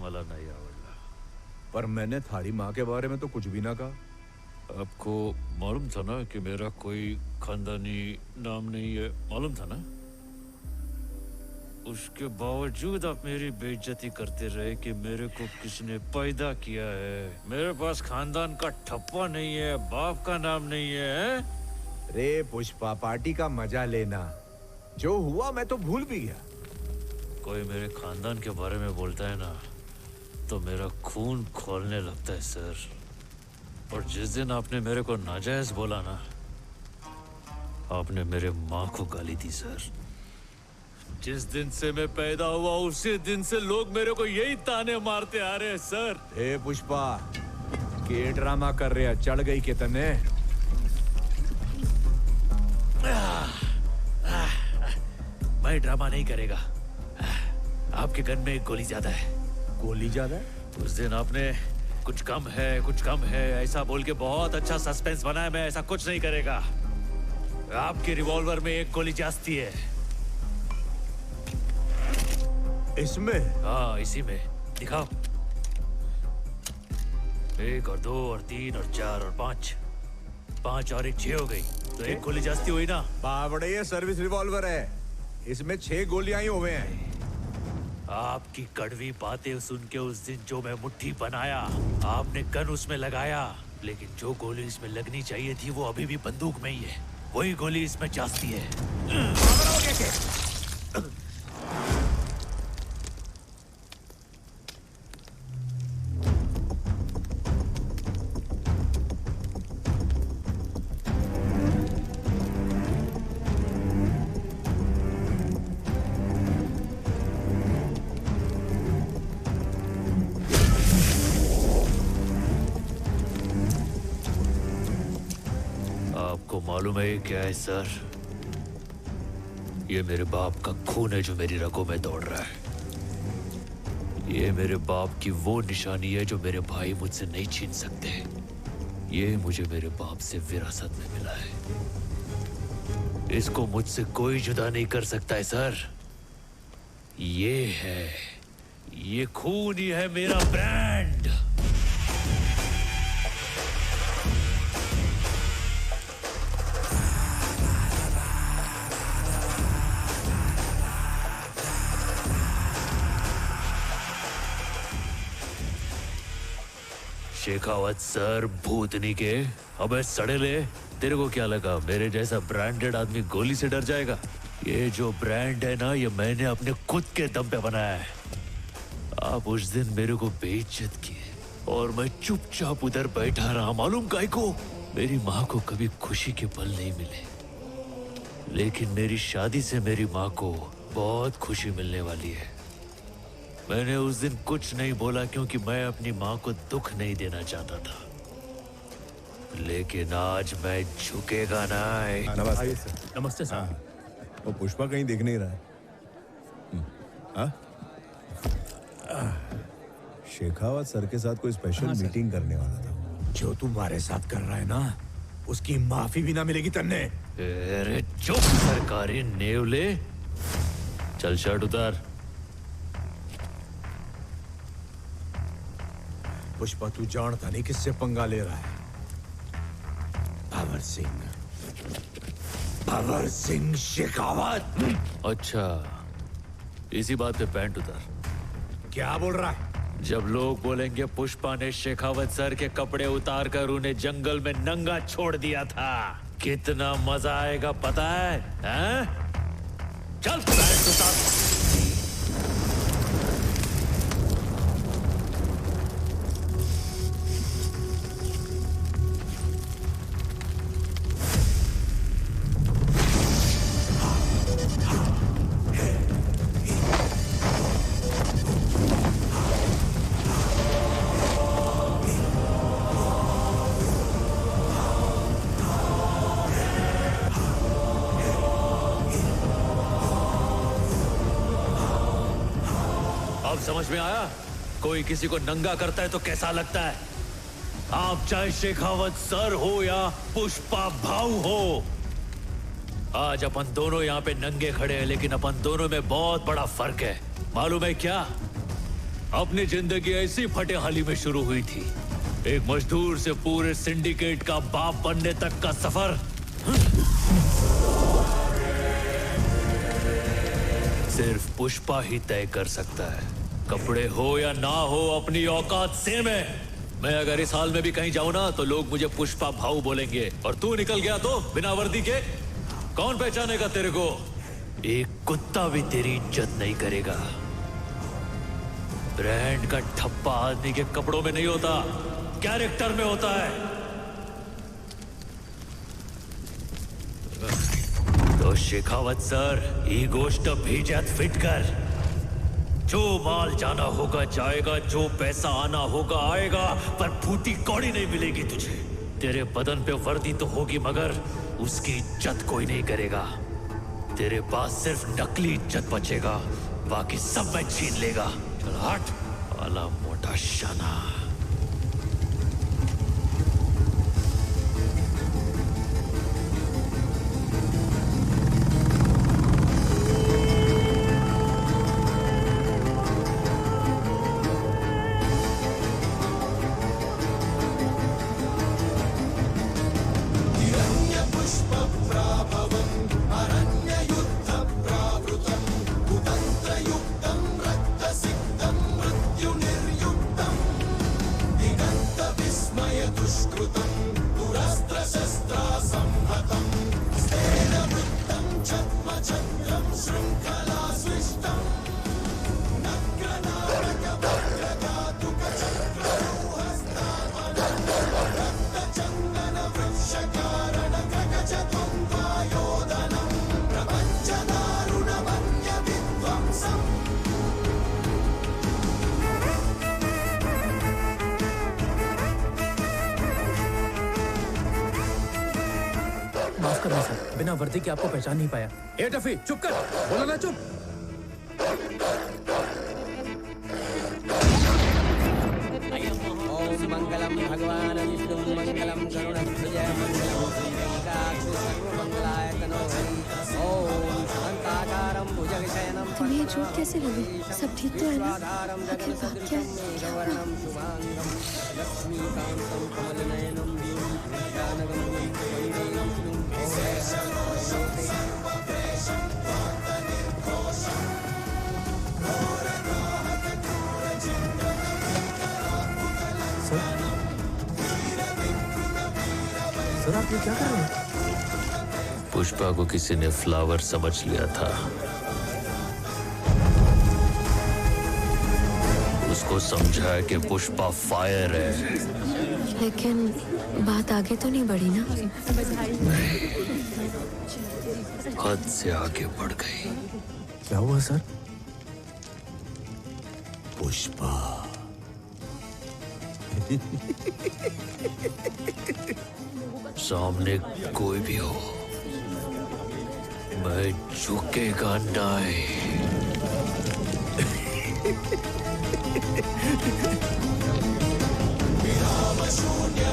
मला नाही आवडला। पर मैंने थारी माँ के बारे में तो कुछ भी ना कहा। आपको मालूम था ना कि मेरा कोई खानदानी नाम नहीं है, मालूम था ना? उसके बावजूद आप मेरी बेइज्जती करते रहे कि मेरे को किसने पैदा किया है। मेरे पास खानदान का ठप्पा नहीं है, बाप का नाम नहीं है। रे पुष्पा, पार्टी का मजा लेना। जो हुआ मैं तो भूल भी गया। कोई मेरे खानदान के बारे में बोलता है ना तो मेरा खून खोलने लगता है सर। और जिस दिन आपने मेरे को नाजायज बोला ना, आपने मेरे माँ को गाली दी सर। जिस दिन से मैं पैदा हुआ उसी दिन से लोग मेरे को यही ताने मारते आ रहे हैं सर। हे पुष्पा, के ड्रामा कर रहे हैं? चढ़ गई कितने? मैं ड्रामा नहीं करेगा। आपके गन में एक गोली ज्यादा है। गोली ज्यादा है? उस दिन आपने कुछ कम है, कुछ कम है ऐसा बोल के बहुत अच्छा सस्पेंस बनाया। मैं ऐसा कुछ नहीं करेगा। आपके रिवॉल्वर में एक गोली जास्ती है। इसमें? हाँ, इसी में। दिखाओ। 1 और 2 और 3 और 4 और 5। 5 और 1 6 हो गई, तो एक गोली जास्ती हुई ना। बावड़े, ये सर्विस रिवॉल्वर है, इसमें 6 गोलियां ही हुए हैं। आपकी कड़वी बातें सुन के उस दिन जो मैं मुट्ठी बनाया, आपने गन उसमें लगाया, लेकिन जो गोली इसमें लगनी चाहिए थी वो अभी भी बंदूक में ही है। वही गोली इसमें जास्ती है। आपको मालूम है ये क्या है सर? ये मेरे बाप का खून है जो मेरी रगों में दौड़ रहा है। ये मेरे बाप की वो निशानी है जो मेरे भाई मुझसे नहीं छीन सकते। ये मुझे मेरे बाप से विरासत में मिला है। इसको मुझसे कोई जुदा नहीं कर सकता है सर। ये है, ये खून ही है मेरा ब्रांड। शेखावत सर, भूतनी के। अबे सड़ेले, तेरे को क्या लगा मेरे जैसा ब्रांडेड आदमी गोली से डर जाएगा? ये जो ब्रांड है ना, ये मैंने अपने खुद के दम पे बनाया है। आप उस दिन मेरे को बेइज्जत किए और मैं चुपचाप उधर बैठा रहा। मालूम काहे को? मेरी माँ को कभी खुशी के पल नहीं मिले, लेकिन मेरी शादी से मेरी माँ को बहुत खुशी मिलने वाली है। मैंने उस दिन कुछ नहीं बोला क्योंकि मैं अपनी माँ को दुख नहीं देना चाहता था, लेकिन आज मैं झुकेगा ना। नमस्ते सर। नमस्ते सर। वो पुष्पा कहीं दिख नहीं रहा है। शेखावत सर के साथ कोई स्पेशल मीटिंग करने वाला था। जो तुम्हारे साथ कर रहा है ना, उसकी माफी भी ना मिलेगी तन्ने। अरे चुप सरकारी नेवले। चल शर्ट उतार। पुष्पा, तू जानता नहीं किससे पंगा ले रहा है। भंवर सिंह शेखावत। अच्छा, इसी बात पे पैंट उतार। क्या बोल रहा है? जब लोग बोलेंगे पुष्पा ने शेखावत सर के कपड़े उतार कर उन्हें जंगल में नंगा छोड़ दिया था, कितना मजा आएगा पता है? हैं? चल पैंट उतार। समझ में आया? कोई किसी को नंगा करता है तो कैसा लगता है? आप चाहे शेखावत सर हो या पुष्पा भाऊ हो, आज अपन दोनों यहाँ पे नंगे खड़े हैं, लेकिन अपन दोनों में बहुत बड़ा फर्क है। मालूम है क्या? अपनी जिंदगी ऐसी फटेहाली में शुरू हुई थी। एक मजदूर से पूरे सिंडिकेट का बाप बनने तक का सफर सिर्फ पुष्पा ही तय कर सकता है। कपड़े हो या ना हो, अपनी औकात सेम है। मैं अगर इस हाल में भी कहीं जाऊं ना तो लोग मुझे पुष्पा भाऊ बोलेंगे, और तू निकल गया तो बिना वर्दी के कौन पहचानेगा तेरे को? एक कुत्ता भी तेरी इज्जत नहीं करेगा। ब्रांड का ठप्पा आदमी के कपड़ों में नहीं होता, कैरेक्टर में होता है। तो शेखावत सर, ही गोष्ट भेजत फिट कर। जो माल जाना होगा जाएगा, जो पैसा आना होगा आएगा, पर फूटी कौड़ी नहीं मिलेगी तुझे। तेरे बदन पे वर्दी तो होगी मगर उसकी इज्जत कोई नहीं करेगा। तेरे पास सिर्फ नकली इज्जत बचेगा, बाकी सब मैं छीन लेगा। चल हट वाला मोटा शाना। माफ करना सर, बिना वर्दी के आपको पहचान नहीं पाया। ए टफी, चुप कर, बोला ना चुप। ओम मंगलम भगवान विष्णु मंगलम गरुड़ध्वज मंगलम श्रीकाक्षु सर्वमंगलाय तनोहरि। ओम शांताकारं भुजगशयनं तुम्हें ये झूठ कैसे लगी? सब ठीक तो है ना? आखिर बात क्या है? वर्णम शुभांगम लक्ष्मीकांतं कमलनयनं ज्ञानगम्यं वन्दे विष्णुं। सर आप ये क्या कर रहे हैं? पुष्पा को किसी ने फ्लावर समझ लिया था। उसको समझा कि पुष्पा फायर है। लेकिन बात आगे तो नहीं बढ़ी ना? हद से आगे बढ़ गई। क्या हुआ सर? पुष्पा। सामने कोई भी हो, मैं झुकेगा नहीं। शून्य